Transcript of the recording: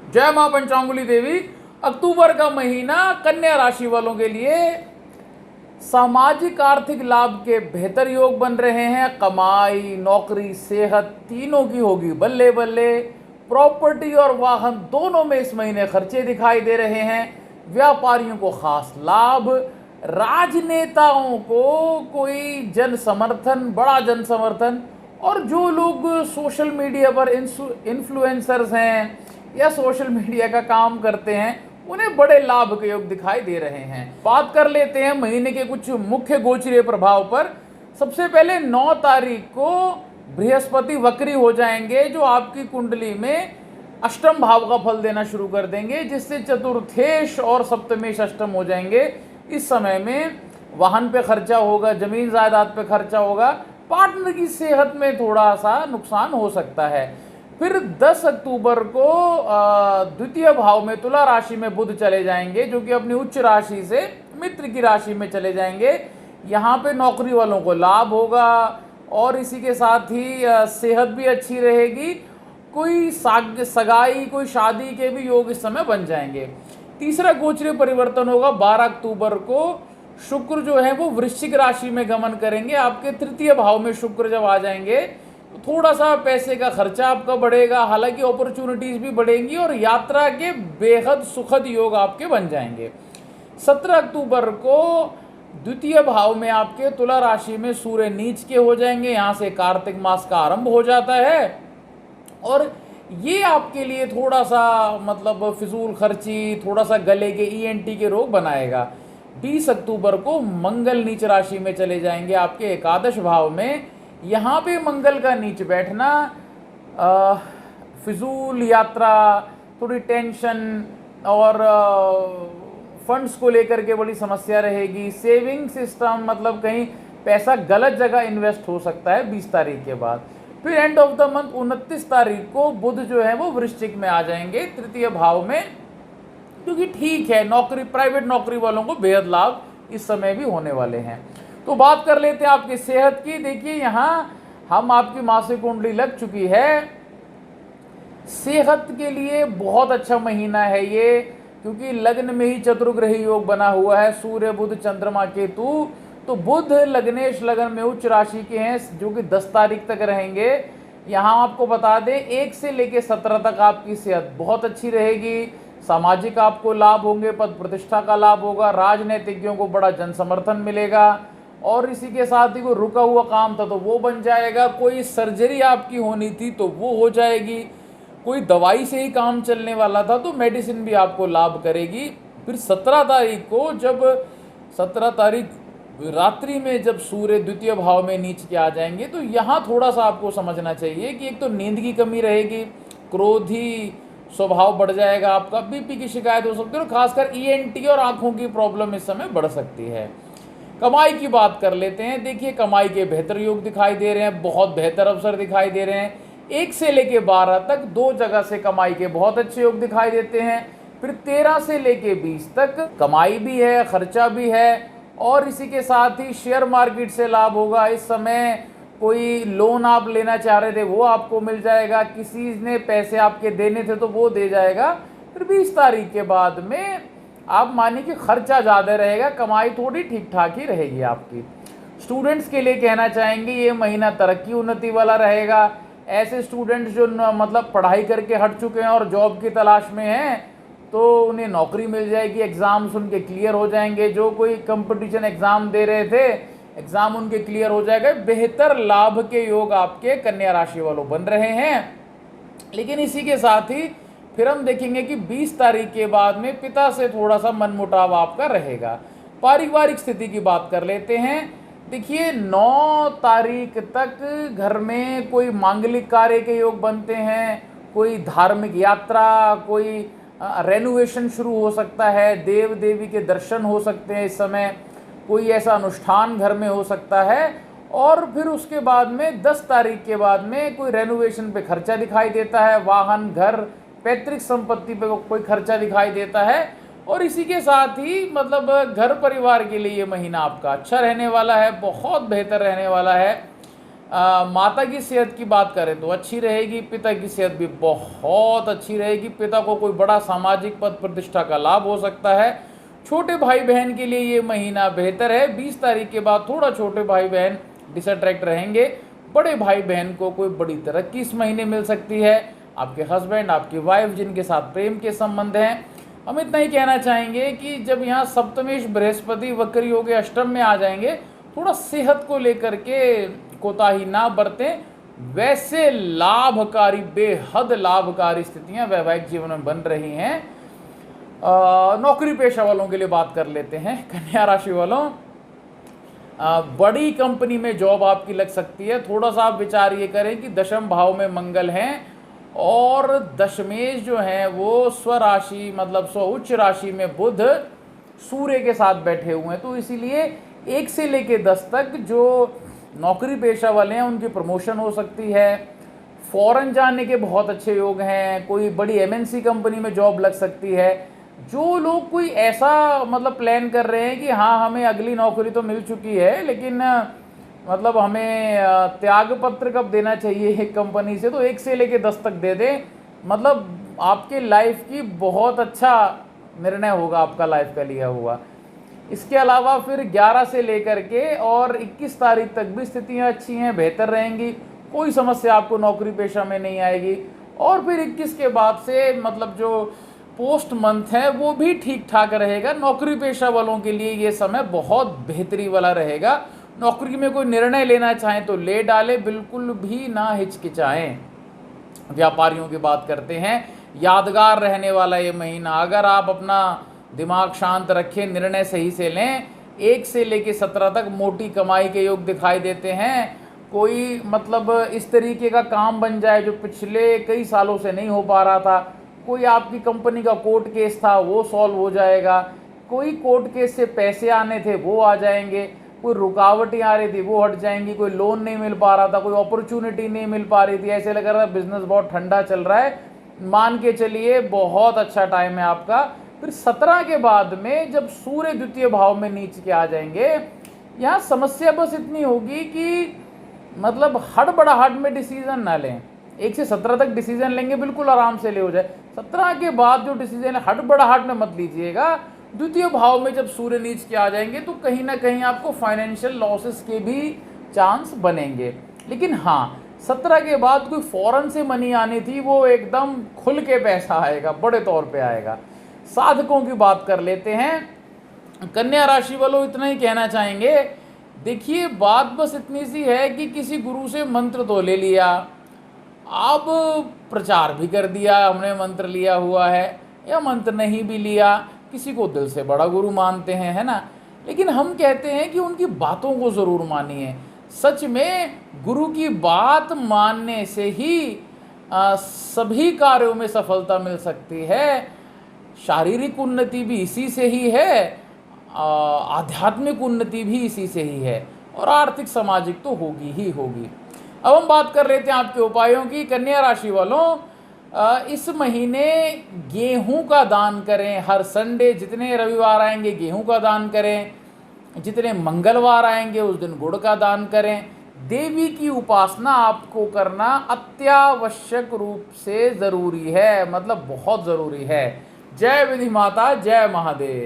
जय मां पंचांगुली देवी। अक्टूबर का महीना कन्या राशि वालों के लिए सामाजिक आर्थिक लाभ के बेहतर योग बन रहे हैं। कमाई, नौकरी, सेहत तीनों की होगी बल्ले बल्ले। प्रॉपर्टी और वाहन दोनों में इस महीने खर्चे दिखाई दे रहे हैं। व्यापारियों को खास लाभ। राजनेताओं को कोई जन समर्थन, बड़ा जन समर्थन। और जो लोग सोशल मीडिया पर इन्फ्लुएंसर्स हैं या सोशल मीडिया का काम करते हैं, उन्हें बड़े लाभ के योग दिखाई दे रहे हैं। बात कर लेते हैं महीने के कुछ मुख्य गोचरीय प्रभाव पर। सबसे पहले 9 तारीख को बृहस्पति वक्री हो जाएंगे, जो आपकी कुंडली में अष्टम भाव का फल देना शुरू कर देंगे, जिससे चतुर्थेश और सप्तमेश अष्टम हो जाएंगे। इस समय में वाहन पे खर्चा होगा, जमीन जायदाद पे खर्चा होगा, पार्टनर की सेहत में थोड़ा सा नुकसान हो सकता है। फिर 10 अक्टूबर को द्वितीय भाव में तुला राशि में बुध चले जाएंगे, जो कि अपनी उच्च राशि से मित्र की राशि में चले जाएंगे। यहाँ पे नौकरी वालों को लाभ होगा और इसी के साथ ही सेहत भी अच्छी रहेगी। कोई सगाई, कोई शादी के भी योग इस समय बन जाएंगे। तीसरा गोचरीय परिवर्तन होगा 12 अक्टूबर को। शुक्र जो है वो वृश्चिक राशि में गमन करेंगे। आपके तृतीय भाव में शुक्र जब आ जाएंगे तो थोड़ा सा पैसे का खर्चा आपका बढ़ेगा, हालांकि अपॉर्चुनिटीज भी बढ़ेंगी और यात्रा के बेहद सुखद योग आपके बन जाएंगे। 17 अक्टूबर को द्वितीय भाव में आपके तुला राशि में सूर्य नीच के हो जाएंगे। यहाँ से कार्तिक मास का आरंभ हो जाता है और ये आपके लिए थोड़ा सा मतलब फिजूल खर्ची, थोड़ा सा गले के ईएनटी के रोग बनाएगा। 20 अक्टूबर को मंगल नीच राशि में चले जाएंगे आपके एकादश भाव में। यहाँ पे मंगल का नीच बैठना फिजूल यात्रा, थोड़ी टेंशन और फंड्स को लेकर के बड़ी समस्या रहेगी। सेविंग सिस्टम मतलब कहीं पैसा गलत जगह इन्वेस्ट हो सकता है 20 तारीख के बाद। फिर एंड ऑफ द मंथ 29 तारीख को बुध जो है वो वृश्चिक में आ जाएंगे तृतीय भाव में, क्योंकि ठीक है, नौकरी, प्राइवेट नौकरी वालों को बेहद लाभ इस समय भी होने वाले हैं। तो बात कर लेते हैं आपकी सेहत की। देखिए यहाँ हम आपकी मासिक कुंडली लग चुकी है। सेहत के लिए बहुत अच्छा महीना है ये, क्योंकि लग्न में ही चतुर्ग्रही योग बना हुआ है, सूर्य बुध चंद्रमा केतु। तो बुध लग्नेश लगन में उच्च राशि के हैं, जो कि 10 तारीख तक रहेंगे। यहाँ आपको बता दें 1 से लेकर 17 तक आपकी सेहत बहुत अच्छी रहेगी। सामाजिक आपको लाभ होंगे, पद प्रतिष्ठा का लाभ होगा, राजनीतिज्ञों को बड़ा जन समर्थन मिलेगा और इसी के साथ ही कोई रुका हुआ काम था तो वो बन जाएगा। कोई सर्जरी आपकी होनी थी तो वो हो जाएगी। कोई दवाई से ही काम चलने वाला था तो मेडिसिन भी आपको लाभ करेगी। फिर 17 तारीख को, जब 17 तारीख रात्रि में जब सूर्य द्वितीय भाव में नीच के आ जाएंगे, तो यहाँ थोड़ा सा आपको समझना चाहिए कि एक तो नींद की कमी रहेगी, क्रोधी स्वभाव बढ़ जाएगा आपका, बीपी की शिकायत हो सकती है और खासकर ईएनटी और आंखों की प्रॉब्लम इस समय बढ़ सकती है। कमाई की बात कर लेते हैं। देखिए कमाई के बेहतर योग दिखाई दे रहे हैं, बहुत बेहतर अवसर दिखाई दे रहे हैं। 1 से लेके 12 तक 2 जगह से कमाई के बहुत अच्छे योग दिखाई देते हैं। फिर 13 से लेके 20 तक कमाई भी है, खर्चा भी है और इसी के साथ ही शेयर मार्केट से लाभ होगा। इस समय कोई लोन आप लेना चाह रहे थे वो आपको मिल जाएगा, किसी ने पैसे आपके देने थे तो वो दे जाएगा। फिर 20 तारीख के बाद में आप मानिए कि खर्चा ज़्यादा रहेगा, कमाई थोड़ी ठीक ठाक ही रहेगी आपकी। स्टूडेंट्स के लिए कहना चाहेंगे ये महीना तरक्की उन्नति वाला रहेगा। ऐसे स्टूडेंट्स जो मतलब पढ़ाई करके हट चुके हैं और जॉब की तलाश में हैं तो उन्हें नौकरी मिल जाएगी, एग्ज़ाम्स उनके क्लियर हो जाएंगे। जो कोई कंपटीशन एग्ज़ाम दे रहे थे, एग्ज़ाम उनके क्लियर हो जाएगा। बेहतर लाभ के योग आपके कन्या राशि वालों बन रहे हैं। लेकिन इसी के साथ ही फिर हम देखेंगे कि 20 तारीख के बाद में पिता से थोड़ा सा मनमुटाव आपका रहेगा। पारिवारिक स्थिति की बात कर लेते हैं। देखिए 9 तारीख तक घर में कोई मांगलिक कार्य के योग बनते हैं, कोई धार्मिक यात्रा, कोई रेनोवेशन शुरू हो सकता है, देव देवी के दर्शन हो सकते हैं इस समय, कोई ऐसा अनुष्ठान घर में हो सकता है। और फिर उसके बाद में 10 तारीख के बाद में कोई रेनोवेशन पे खर्चा दिखाई देता है, वाहन, घर, पैतृक संपत्ति पे कोई खर्चा दिखाई देता है। और इसी के साथ ही मतलब घर परिवार के लिए ये महीना आपका अच्छा रहने वाला है, बहुत बेहतर रहने वाला है। माता की सेहत की बात करें तो अच्छी रहेगी, पिता की सेहत भी बहुत अच्छी रहेगी। पिता को कोई बड़ा सामाजिक पद प्रतिष्ठा का लाभ हो सकता है। छोटे भाई बहन के लिए ये महीना बेहतर है। 20 तारीख के बाद थोड़ा छोटे भाई बहन डिसअट्रैक्ट रहेंगे। बड़े भाई बहन को कोई बड़ी तरक्की इस महीने मिल सकती है। आपके हस्बैंड, आपकी वाइफ जिनके साथ प्रेम के संबंध हैं, हम इतना ही कहना चाहेंगे कि जब यहाँ सप्तमेश बृहस्पति वक्री हो के अष्टम में आ जाएंगे, थोड़ा सेहत को लेकर के कोताही ना बरतें। वैसे लाभकारी, बेहद लाभकारी स्थितियां वैवाहिक जीवन में बन रही हैं। नौकरी पेशा वालों के लिए बात कर लेते हैं। कन्या राशि वालों, बड़ी कंपनी में जॉब आपकी लग सकती है। थोड़ा सा आप विचार ये करें कि दशम भाव में मंगल हैं और दशमेश जो हैं वो स्वराशि मतलब स्व उच्च राशि में बुध सूर्य के साथ बैठे हुए हैं। तो इसीलिए 1 से लेकर 10 तक जो नौकरी पेशा वाले हैं उनकी प्रमोशन हो सकती है। फॉरेन जाने के बहुत अच्छे योग हैं। कोई बड़ी एमएनसी कंपनी में जॉब लग सकती है। जो लोग कोई ऐसा मतलब प्लान कर रहे हैं कि हाँ हमें अगली नौकरी तो मिल चुकी है लेकिन मतलब हमें त्याग पत्र कब देना चाहिए एक कंपनी से, तो 1 से लेकर 10 तक दे दें। मतलब आपके लाइफ की बहुत अच्छा निर्णय होगा आपका लाइफ का लिया हुआ। इसके अलावा फिर 11 से लेकर के और 21 तारीख तक भी स्थितियां अच्छी हैं, बेहतर रहेंगी। कोई समस्या आपको नौकरी पेशा में नहीं आएगी। और फिर 21 के बाद से मतलब जो पोस्ट मंथ है वो भी ठीक ठाक रहेगा। नौकरी पेशा वालों के लिए ये समय बहुत बेहतरी वाला रहेगा। नौकरी में कोई निर्णय लेना चाहें तो ले डालें, बिल्कुल भी ना हिचकिचाएं। व्यापारियों की बात करते हैं, यादगार रहने वाला ये महीना। अगर आप अपना दिमाग शांत रखें, निर्णय सही से लें, 1 से लेकर 17 तक मोटी कमाई के योग दिखाई देते हैं। कोई मतलब इस तरीके का काम बन जाए जो पिछले कई सालों से नहीं हो पा रहा था। कोई आपकी कंपनी का कोर्ट केस था वो सॉल्व हो जाएगा। कोई कोर्ट केस से पैसे आने थे वो आ जाएंगे। कोई रुकावटें आ रही थी वो हट जाएंगी। कोई लोन नहीं मिल पा रहा था, कोई अपॉर्चुनिटी नहीं मिल पा रही थी, ऐसे लग रहा था बिजनेस बहुत ठंडा चल रहा है, मान के चलिए बहुत अच्छा टाइम है आपका। फिर 17 के बाद में जब सूर्य द्वितीय भाव में नीचे के आ जाएंगे, यहाँ समस्या बस इतनी होगी कि मतलब हड़बड़ाहट में डिसीजन ना लें। 1 से 17 तक डिसीजन लेंगे बिल्कुल आराम से ले हो जाए। 17 के बाद जो डिसीजन है हड़बड़ाहट में मत लीजिएगा। द्वितीय भाव में जब सूर्य नीच के आ जाएंगे तो कहीं ना कहीं आपको फाइनेंशियल लॉसेस के भी चांस बनेंगे। लेकिन हाँ, 17 के बाद कोई फॉरेन से मनी आनी थी वो एकदम खुल के पैसा आएगा, बड़े तौर पे आएगा। साधकों की बात कर लेते हैं। कन्या राशि वालों इतना ही कहना चाहेंगे, देखिए बात बस इतनी सी है कि किसी गुरु से मंत्र तो ले लिया, अब प्रचार भी कर दिया हमने मंत्र लिया हुआ है, या मंत्र नहीं भी लिया, किसी को दिल से बड़ा गुरु मानते हैं, है ना। लेकिन हम कहते हैं कि उनकी बातों को ज़रूर मानिए। सच में गुरु की बात मानने से ही सभी कार्यों में सफलता मिल सकती है। शारीरिक उन्नति भी इसी से ही है, आध्यात्मिक उन्नति भी इसी से ही है, और आर्थिक सामाजिक तो होगी ही होगी। अब हम बात कर लेते हैं आपके उपायों की। कन्या राशि वालों, इस महीने गेहूं का दान करें। हर संडे जितने रविवार आएंगे गेहूं का दान करें, जितने मंगलवार आएंगे उस दिन गुड़ का दान करें। देवी की उपासना आपको करना अत्यावश्यक रूप से ज़रूरी है, मतलब बहुत ज़रूरी है। जय विधि माता, जय महादेव।